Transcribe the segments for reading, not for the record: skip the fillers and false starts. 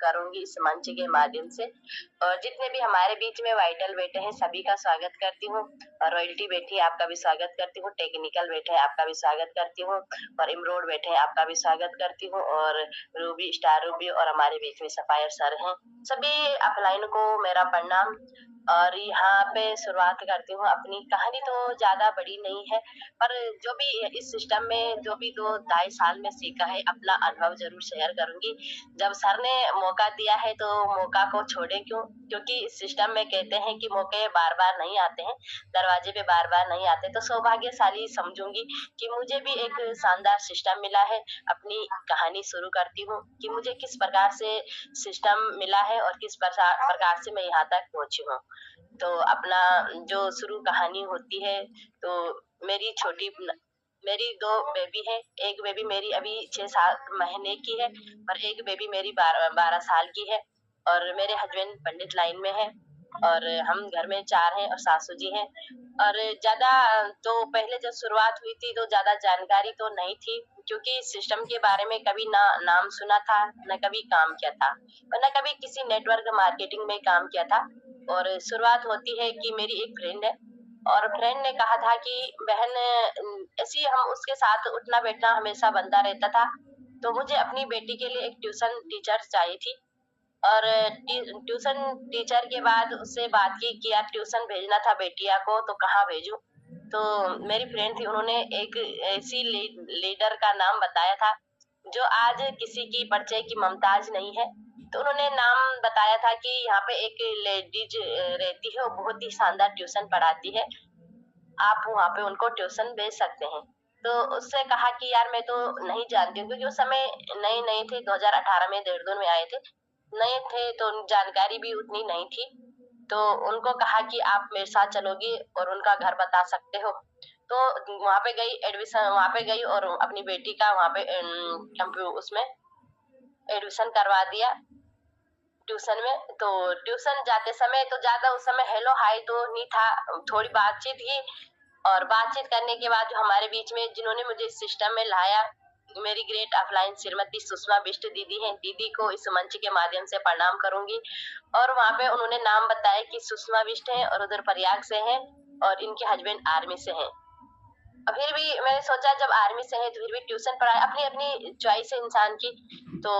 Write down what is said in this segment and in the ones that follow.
करूंगी इस मंच के माध्यम से। और जितने भी हमारे बीच में वाइटल बैठे हैं सभी का स्वागत करती हूँ। और रॉयल्टी बैठी है आपका भी स्वागत करती हूँ, टेक्निकल बैठे हैं आपका भी स्वागत करती हूँ, और इमरोड बैठे हैं आपका भी स्वागत करती हूँ, और रूबी स्टार रूबी और हमारे बीच में सफायर सर हैं। सभी अपलाइन को मेरा प्रणाम। और यहाँ पे शुरुआत करती हूँ। अपनी कहानी तो ज्यादा बड़ी नहीं है, पर जो भी इस सिस्टम में जो भी 2-2.5 साल में सीखा है अपना अनुभव जरूर शेयर करूंगी। जब सर ने मौका दिया है तो मौका को छोड़े क्यों, क्योंकि इस सिस्टम में कहते हैं कि मौके बार बार नहीं आते हैं, दरवाजे पे बार बार नहीं आते। तो सौभाग्यशाली समझूंगी कि मुझे भी एक शानदार सिस्टम मिला है। अपनी कहानी शुरू करती हूँ कि मुझे किस प्रकार से सिस्टम मिला है और किस प्रकार से मैं यहाँ तक पहुंची हूँ। तो अपना जो शुरू कहानी होती है, तो मेरी 2 बेबी है। एक बेबी मेरी अभी 6-7 महीने की है और एक बेबी मेरी 12 साल की है। और मेरे हस्बैंड पंडित लाइन में है, और हम घर में 4 हैं और सासू जी हैं। और ज्यादा तो पहले जब शुरुआत हुई थी तो ज्यादा जानकारी तो नहीं थी, क्योंकि सिस्टम के बारे में कभी ना नाम सुना था, न कभी काम किया था, और न कभी किसी नेटवर्क मार्केटिंग में काम किया था। और शुरुआत होती है कि मेरी एक फ्रेंड है, और फ्रेंड ने कहा था कि बहन ऐसी हम उसके साथ उठना बैठना हमेशा बनता रहता था, तो मुझे अपनी बेटी के लिए एक ट्यूशन टीचर चाहिए थी। और ट्यूशन टीचर के बाद उससे बात की कि यार ट्यूशन भेजना था बेटिया को, तो कहाँ भेजूं। तो मेरी फ्रेंड थी, उन्होंने एक ऐसी लीडर का नाम बताया था जो आज किसी की परिचय की मुमताज नहीं है। तो उन्होंने नाम बताया था कि यहाँ पे एक लेडीज रहती है, वो बहुत ही शानदार ट्यूशन पढ़ाती है, आप वहाँ पे उनको ट्यूशन भेज सकते हैं। तो उससे कहा कि यार मैं तो नहीं जानती हूँ, क्योंकि उस समय नए नए थे, 2018 में देहरादून में आए थे, नए थे तो जानकारी भी उतनी नहीं थी। तो उनको कहा कि आप मेरे साथ चलोगी और उनका घर बता सकते हो। तो वहाँ पे गई, एडमिशन वहाँ पे गई और अपनी बेटी का वहाँ पे कंप्यूटर उसमें एडमिशन करवा दिया ट्यूशन में। तो ट्यूशन जाते समय तो ज्यादा उस समय हेलो हाय तो नहीं था, थोड़ी बातचीत की। और बातचीत करने के बाद जो हमारे बीच में जिन्होंने मुझे इस सिस्टम में लाया, मेरी ग्रेट अपलाइन श्रीमती सुषमा बिष्ट दीदी हैं। दीदी को इस मंच के माध्यम से प्रणाम करूंगी। और वहाँ पे उन्होंने नाम बताया कि सुषमा बिष्ट हैं और उधर प्रयाग से हैं, और इनके हस्बैंड आर्मी से हैं। फिर भी मैंने सोचा जब आर्मी से है तो फिर भी ट्यूशन पढ़ाए, अपनी अपनी चॉइस है इंसान की। तो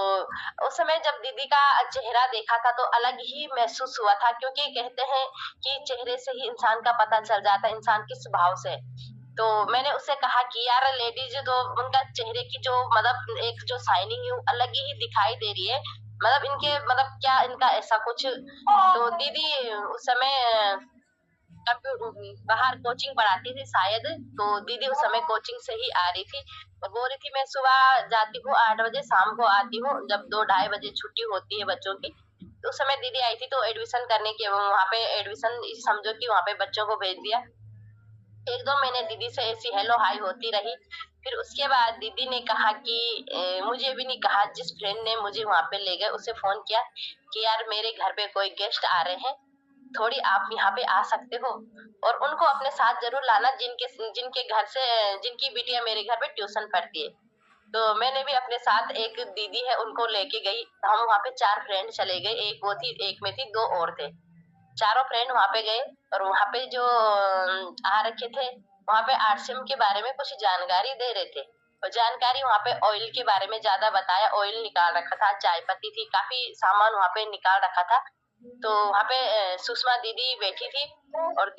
उस समय जब दीदी का चेहरा देखा था तो अलग ही महसूस हुआ था, क्योंकि कहते हैं कि चेहरे से ही इंसान का पता चल जाता है इंसान किस भाव से। तो मैंने उससे कहा कि यार लेडीज तो उनका चेहरे की जो मतलब एक जो शाइनिंग है अलग ही दिखाई दे रही है, मतलब इनके मतलब क्या इनका ऐसा कुछ। तो दीदी उस समय बाहर कोचिंग पढ़ाती थी शायद, तो दीदी उस समय कोचिंग से ही आ रही थी और बोल रही थी मैं सुबह जाती हूँ 8 बजे, शाम को आती हूँ जब 2-2:30 बजे छुट्टी होती है बच्चों की। तो उस समय दीदी आई थी तो एडमिशन करने के वहाँ पे एडमिशन समझो कि वहाँ पे बच्चों को भेज दिया। 1-2 महीने दीदी से ऐसी हेलो हाई होती रही। फिर उसके बाद दीदी ने कहा कि मुझे भी नहीं कहा, जिस फ्रेंड ने मुझे वहाँ पे ले गए उसे फोन किया कि यार मेरे घर पे कोई गेस्ट आ रहे हैं, थोड़ी आप यहाँ पे आ सकते हो और उनको अपने साथ जरूर लाना जिनके जिनके घर से जिनकी बिटिया मेरे घर पे ट्यूशन पढ़ती है। तो मैंने भी अपने साथ एक दीदी है उनको लेके गई। हम वहाँ पे 4 फ्रेंड चले गए, एक वो थी, एक में थी, 2 और थे। चारों फ्रेंड वहाँ पे गए और वहाँ पे जो आ रखे थे वहाँ पे आरसीएम के बारे में कुछ जानकारी दे रहे थे। और जानकारी वहाँ पे ऑयल के बारे में ज्यादा बताया, ऑयल निकाल रखा था, चाय पत्ती थी, काफी सामान वहाँ पे निकाल रखा था। तो वहाँ पे सुषमा दीदी बैठी थी और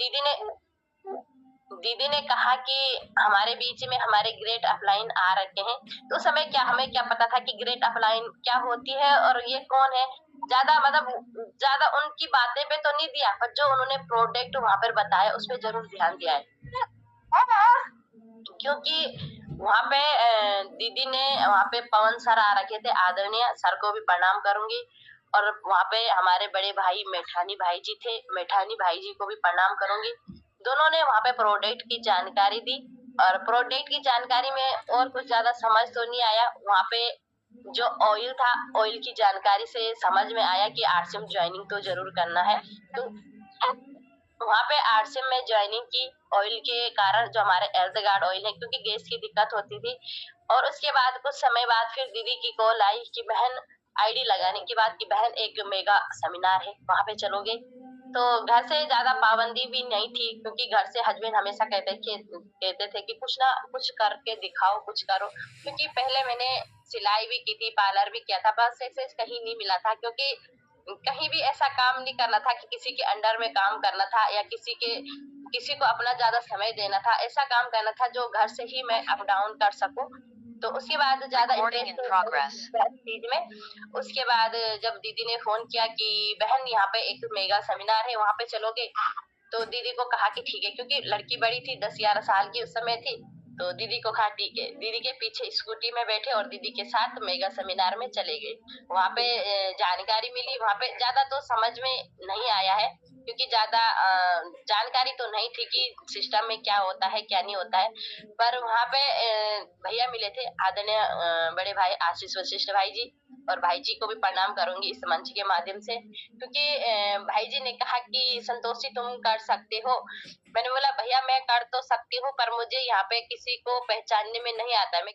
दीदी ने कहा कि हमारे बीच में हमारे ग्रेट अपलाइन आ रखे हैं। तो उस समय क्या हमें क्या पता था कि ग्रेट अपलाइन क्या होती है और ये कौन है। ज्यादा मतलब ज्यादा उनकी बातें पे तो नहीं दिया, पर जो उन्होंने प्रोडक्ट वहाँ पर बताया उस पर जरूर ध्यान दिया है, क्योंकि वहाँ पे दीदी ने वहाँ पे पवन सर आ रखे थे, आदरणीय सर को भी प्रणाम करूंगी। और वहाँ पे हमारे बड़े भाई मेठानी भाई जी थे, मेठानी भाई जी को भी प्रणाम करूंगी। दोनों ने वहाँ पे प्रोडक्ट की जानकारी दी और प्रोडक्ट की जानकारी में और कुछ ज्यादा समझ तो नहीं आया। वहाँ पे जो ऑयल था, ऑयल की जानकारी से समझ में आया कि आरसीएम ज्वाइनिंग तो जरूर करना है। तो वहाँ पे आरसीएम में ज्वाइनिंग की ऑयल के कारण, जो हमारे हेल्थ गार्ड ऑयल है, क्योंकि गैस की दिक्कत होती थी। और उसके बाद कुछ समय बाद फिर दीदी की कॉल आई कि बहन आईडी लगाने के बाद कि बहन एक मेगा सेमिनार है, वहाँ पे चलोगे? तो घर से ज़्यादा पाबंदी भी नहीं थी, क्योंकि घर से हस्बैंड हमेशा कहते थे कि कुछ ना कुछ करके दिखाओ, कुछ करो। क्योंकि पहले मैंने सिलाई भी की थी, पार्लर भी किया था, बस सक्सेस कहीं नहीं मिला था, क्योंकि कहीं भी ऐसा काम नहीं करना था कि किसी के अंडर में काम करना था या किसी को अपना ज़्यादा समय देना था। ऐसा काम करना था जो घर से ही मैं अप डाउन कर सकूँ। तो उसके बाद ज़्यादा इंटरेस्ट चीज़ में। उसके बाद जब दीदी ने फ़ोन किया कि बहन यहाँ पे एक मेगा सेमिनार है, वहाँ पे चलोगे? तो दीदी को कहा कि ठीक है, क्योंकि लड़की बड़ी थी, 10-11 साल की उस समय थी। तो दीदी को कहा ठीक है। दीदी के पीछे स्कूटी में बैठे और दीदी के साथ मेगा सेमिनार में चले गए। वहाँ पे जानकारी मिली, वहाँ पे ज़्यादा तो समझ में नहीं आया है, क्योंकि ज़्यादा जानकारी तो नहीं थी कि सिस्टम में क्या होता है, क्या नहीं होता है। पर वहाँ पे भैया मिले थे, आदरणीय बड़े भाई आशीष वशिष्ठ भाई जी, और भाई जी को भी प्रणाम करूँगी इस मंच के माध्यम से, क्योंकि भाई जी ने कहा कि संतोषी तुम कर सकते हो। मैंने बोला भैया मैं कर तो सकती हूँ, पर मुझे यहाँ पे किसी को पहचानने में नहीं आता है। मैं